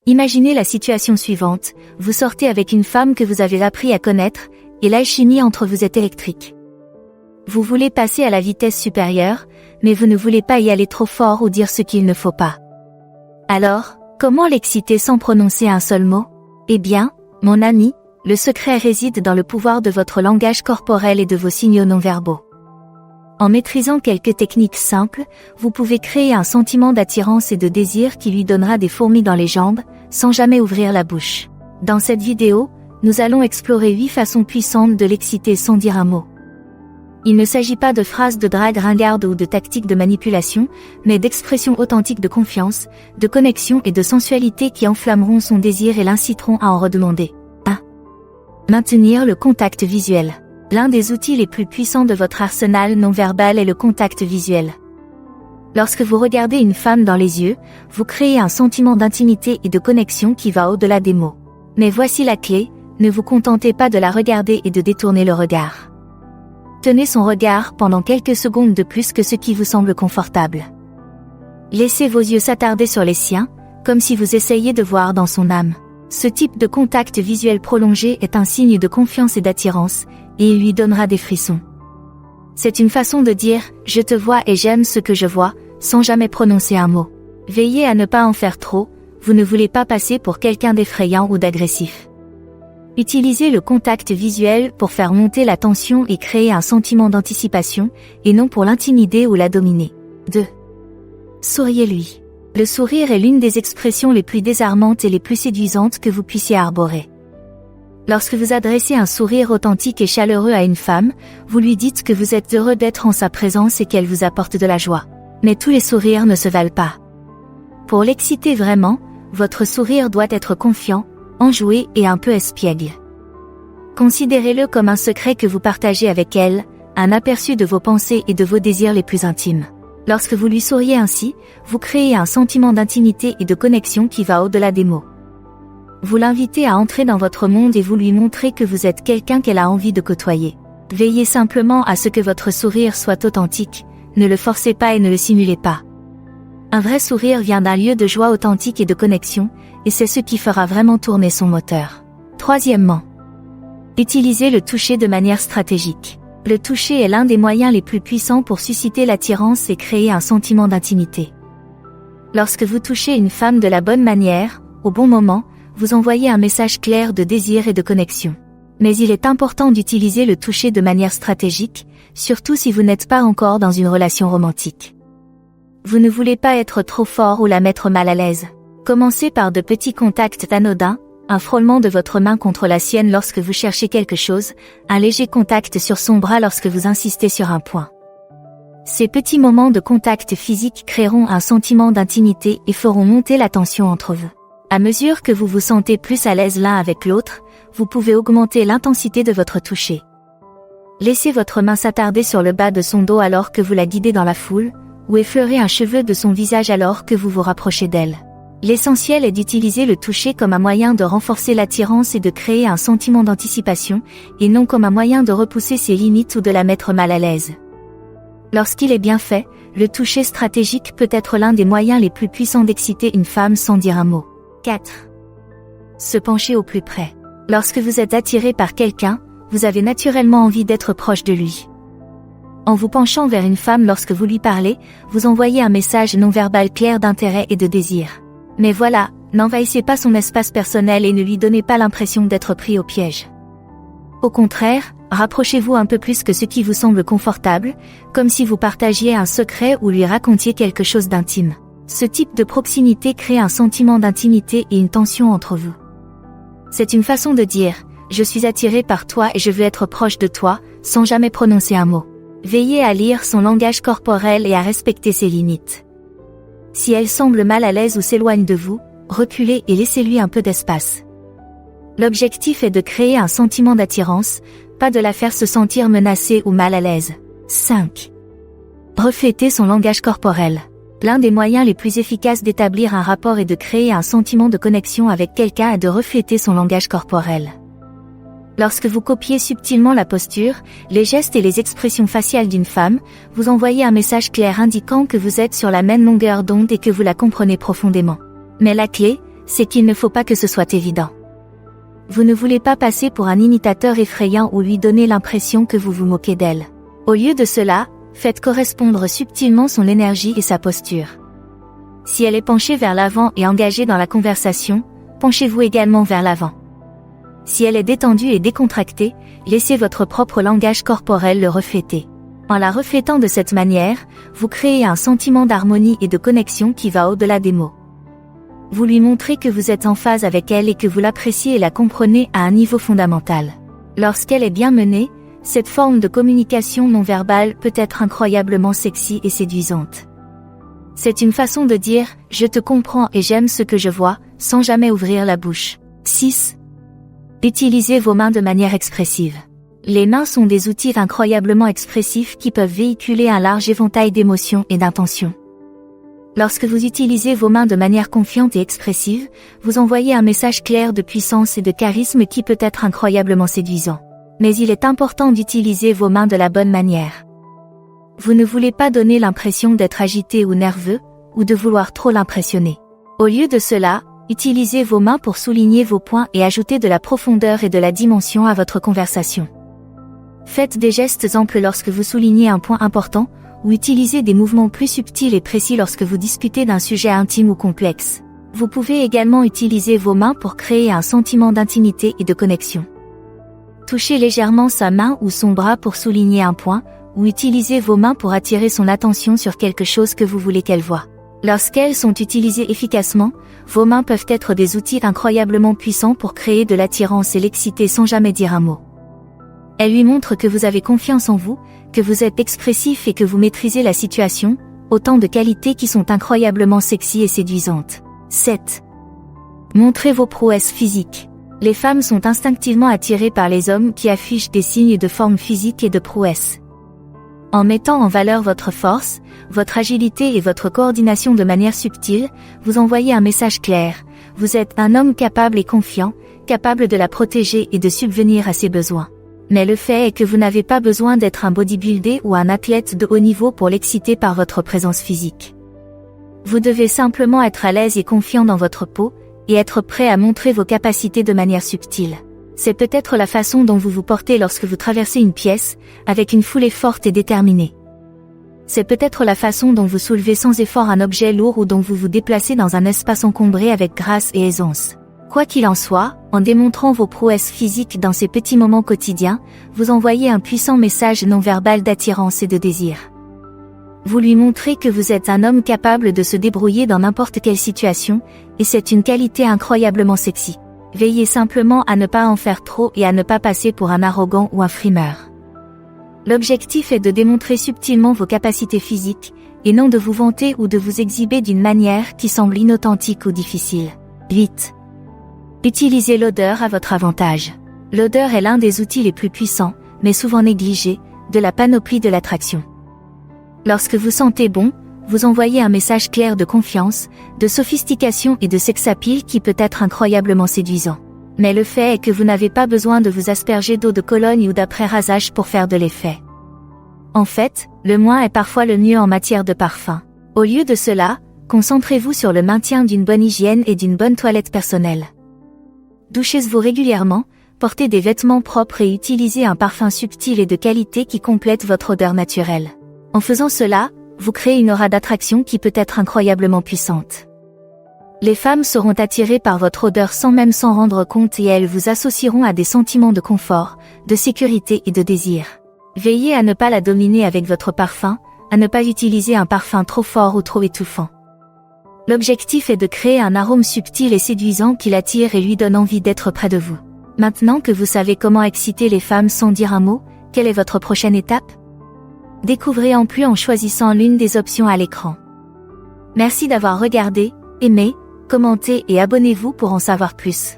Imaginez la situation suivante, vous sortez avec une femme que vous avez appris à connaître, et l'alchimie entre vous est électrique. Vous voulez passer à la vitesse supérieure, mais vous ne voulez pas y aller trop fort ou dire ce qu'il ne faut pas. Alors, comment l'exciter sans prononcer un seul mot? Eh bien, mon ami, le secret réside dans le pouvoir de votre langage corporel et de vos signaux non-verbaux. En maîtrisant quelques techniques simples, vous pouvez créer un sentiment d'attirance et de désir qui lui donnera des fourmis dans les jambes, sans jamais ouvrir la bouche. Dans cette vidéo, nous allons explorer 8 façons puissantes de l'exciter sans dire un mot. Il ne s'agit pas de phrases de drague ringarde ou de tactiques de manipulation, mais d'expressions authentiques de confiance, de connexion et de sensualité qui enflammeront son désir et l'inciteront à en redemander. 1. Maintenir le contact visuel. L'un des outils les plus puissants de votre arsenal non-verbal est le contact visuel. Lorsque vous regardez une femme dans les yeux, vous créez un sentiment d'intimité et de connexion qui va au-delà des mots. Mais voici la clé, ne vous contentez pas de la regarder et de détourner le regard. Tenez son regard pendant quelques secondes de plus que ce qui vous semble confortable. Laissez vos yeux s'attarder sur les siens, comme si vous essayiez de voir dans son âme. Ce type de contact visuel prolongé est un signe de confiance et d'attirance, et il lui donnera des frissons. C'est une façon de dire « je te vois et j'aime ce que je vois », sans jamais prononcer un mot. Veillez à ne pas en faire trop, vous ne voulez pas passer pour quelqu'un d'effrayant ou d'agressif. Utilisez le contact visuel pour faire monter la tension et créer un sentiment d'anticipation, et non pour l'intimider ou la dominer. 2. Souriez-lui. Le sourire est l'une des expressions les plus désarmantes et les plus séduisantes que vous puissiez arborer. Lorsque vous adressez un sourire authentique et chaleureux à une femme, vous lui dites que vous êtes heureux d'être en sa présence et qu'elle vous apporte de la joie. Mais tous les sourires ne se valent pas. Pour l'exciter vraiment, votre sourire doit être confiant, enjoué et un peu espiègle. Considérez-le comme un secret que vous partagez avec elle, un aperçu de vos pensées et de vos désirs les plus intimes. Lorsque vous lui souriez ainsi, vous créez un sentiment d'intimité et de connexion qui va au-delà des mots. Vous l'invitez à entrer dans votre monde et vous lui montrez que vous êtes quelqu'un qu'elle a envie de côtoyer. Veillez simplement à ce que votre sourire soit authentique, ne le forcez pas et ne le simulez pas. Un vrai sourire vient d'un lieu de joie authentique et de connexion, et c'est ce qui fera vraiment tourner son moteur. Troisièmement, utilisez le toucher de manière stratégique. Le toucher est l'un des moyens les plus puissants pour susciter l'attirance et créer un sentiment d'intimité. Lorsque vous touchez une femme de la bonne manière, au bon moment, vous envoyez un message clair de désir et de connexion. Mais il est important d'utiliser le toucher de manière stratégique, surtout si vous n'êtes pas encore dans une relation romantique. Vous ne voulez pas être trop fort ou la mettre mal à l'aise. Commencez par de petits contacts anodins, un frôlement de votre main contre la sienne lorsque vous cherchez quelque chose, un léger contact sur son bras lorsque vous insistez sur un point. Ces petits moments de contact physique créeront un sentiment d'intimité et feront monter la tension entre vous. À mesure que vous vous sentez plus à l'aise l'un avec l'autre, vous pouvez augmenter l'intensité de votre toucher. Laissez votre main s'attarder sur le bas de son dos alors que vous la guidez dans la foule, ou effleurer un cheveu de son visage alors que vous vous rapprochez d'elle. L'essentiel est d'utiliser le toucher comme un moyen de renforcer l'attirance et de créer un sentiment d'anticipation, et non comme un moyen de repousser ses limites ou de la mettre mal à l'aise. Lorsqu'il est bien fait, le toucher stratégique peut être l'un des moyens les plus puissants d'exciter une femme sans dire un mot. 4. Se pencher au plus près. Lorsque vous êtes attiré par quelqu'un, vous avez naturellement envie d'être proche de lui. En vous penchant vers une femme lorsque vous lui parlez, vous envoyez un message non-verbal clair d'intérêt et de désir. Mais voilà, n'envahissez pas son espace personnel et ne lui donnez pas l'impression d'être pris au piège. Au contraire, rapprochez-vous un peu plus que ce qui vous semble confortable, comme si vous partagiez un secret ou lui racontiez quelque chose d'intime. Ce type de proximité crée un sentiment d'intimité et une tension entre vous. C'est une façon de dire « je suis attiré par toi et je veux être proche de toi » sans jamais prononcer un mot. Veillez à lire son langage corporel et à respecter ses limites. Si elle semble mal à l'aise ou s'éloigne de vous, reculez et laissez-lui un peu d'espace. L'objectif est de créer un sentiment d'attirance, pas de la faire se sentir menacée ou mal à l'aise. 5. Refléter son langage corporel. L'un des moyens les plus efficaces d'établir un rapport et de créer un sentiment de connexion avec quelqu'un est de refléter son langage corporel. Lorsque vous copiez subtilement la posture, les gestes et les expressions faciales d'une femme, vous envoyez un message clair indiquant que vous êtes sur la même longueur d'onde et que vous la comprenez profondément. Mais la clé, c'est qu'il ne faut pas que ce soit évident. Vous ne voulez pas passer pour un imitateur effrayant ou lui donner l'impression que vous vous moquez d'elle. Au lieu de cela, faites correspondre subtilement son énergie et sa posture. Si elle est penchée vers l'avant et engagée dans la conversation, penchez-vous également vers l'avant. Si elle est détendue et décontractée, laissez votre propre langage corporel le refléter. En la reflétant de cette manière, vous créez un sentiment d'harmonie et de connexion qui va au-delà des mots. Vous lui montrez que vous êtes en phase avec elle et que vous l'appréciez et la comprenez à un niveau fondamental. Lorsqu'elle est bien menée, cette forme de communication non verbale peut être incroyablement sexy et séduisante. C'est une façon de dire « je te comprends et j'aime ce que je vois » sans jamais ouvrir la bouche. 6. Utilisez vos mains de manière expressive. Les mains sont des outils incroyablement expressifs qui peuvent véhiculer un large éventail d'émotions et d'intentions. Lorsque vous utilisez vos mains de manière confiante et expressive, vous envoyez un message clair de puissance et de charisme qui peut être incroyablement séduisant. Mais il est important d'utiliser vos mains de la bonne manière. Vous ne voulez pas donner l'impression d'être agité ou nerveux, ou de vouloir trop l'impressionner. Au lieu de cela, utilisez vos mains pour souligner vos points et ajouter de la profondeur et de la dimension à votre conversation. Faites des gestes amples lorsque vous soulignez un point important, ou utilisez des mouvements plus subtils et précis lorsque vous discutez d'un sujet intime ou complexe. Vous pouvez également utiliser vos mains pour créer un sentiment d'intimité et de connexion. Touchez légèrement sa main ou son bras pour souligner un point, ou utilisez vos mains pour attirer son attention sur quelque chose que vous voulez qu'elle voie. Lorsqu'elles sont utilisées efficacement, vos mains peuvent être des outils incroyablement puissants pour créer de l'attirance et l'exciter sans jamais dire un mot. Elles lui montrent que vous avez confiance en vous, que vous êtes expressif et que vous maîtrisez la situation, autant de qualités qui sont incroyablement sexy et séduisantes. 7. Montrez vos prouesses physiques. Les femmes sont instinctivement attirées par les hommes qui affichent des signes de forme physique et de prouesse. En mettant en valeur votre force, votre agilité et votre coordination de manière subtile, vous envoyez un message clair. Vous êtes un homme capable et confiant, capable de la protéger et de subvenir à ses besoins. Mais le fait est que vous n'avez pas besoin d'être un bodybuilder ou un athlète de haut niveau pour l'exciter par votre présence physique. Vous devez simplement être à l'aise et confiant dans votre peau, et être prêt à montrer vos capacités de manière subtile. C'est peut-être la façon dont vous vous portez lorsque vous traversez une pièce, avec une foulée forte et déterminée. C'est peut-être la façon dont vous soulevez sans effort un objet lourd ou dont vous vous déplacez dans un espace encombré avec grâce et aisance. Quoi qu'il en soit, en démontrant vos prouesses physiques dans ces petits moments quotidiens, vous envoyez un puissant message non-verbal d'attirance et de désir. Vous lui montrez que vous êtes un homme capable de se débrouiller dans n'importe quelle situation, et c'est une qualité incroyablement sexy. Veillez simplement à ne pas en faire trop et à ne pas passer pour un arrogant ou un frimeur. L'objectif est de démontrer subtilement vos capacités physiques, et non de vous vanter ou de vous exhiber d'une manière qui semble inauthentique ou difficile. 8. Utilisez l'odeur à votre avantage. L'odeur est l'un des outils les plus puissants, mais souvent négligés, de la panoplie de l'attraction. Lorsque vous sentez bon, vous envoyez un message clair de confiance, de sophistication et de sex-appeal qui peut être incroyablement séduisant. Mais le fait est que vous n'avez pas besoin de vous asperger d'eau de Cologne ou d'après-rasage pour faire de l'effet. En fait, le moins est parfois le mieux en matière de parfum. Au lieu de cela, concentrez-vous sur le maintien d'une bonne hygiène et d'une bonne toilette personnelle. Douchez-vous régulièrement, portez des vêtements propres et utilisez un parfum subtil et de qualité qui complète votre odeur naturelle. En faisant cela, vous créez une aura d'attraction qui peut être incroyablement puissante. Les femmes seront attirées par votre odeur sans même s'en rendre compte et elles vous associeront à des sentiments de confort, de sécurité et de désir. Veillez à ne pas la dominer avec votre parfum, à ne pas utiliser un parfum trop fort ou trop étouffant. L'objectif est de créer un arôme subtil et séduisant qui l'attire et lui donne envie d'être près de vous. Maintenant que vous savez comment exciter les femmes sans dire un mot, quelle est votre prochaine étape ? Découvrez en plus en choisissant l'une des options à l'écran. Merci d'avoir regardé, aimé, commentez et abonnez-vous pour en savoir plus.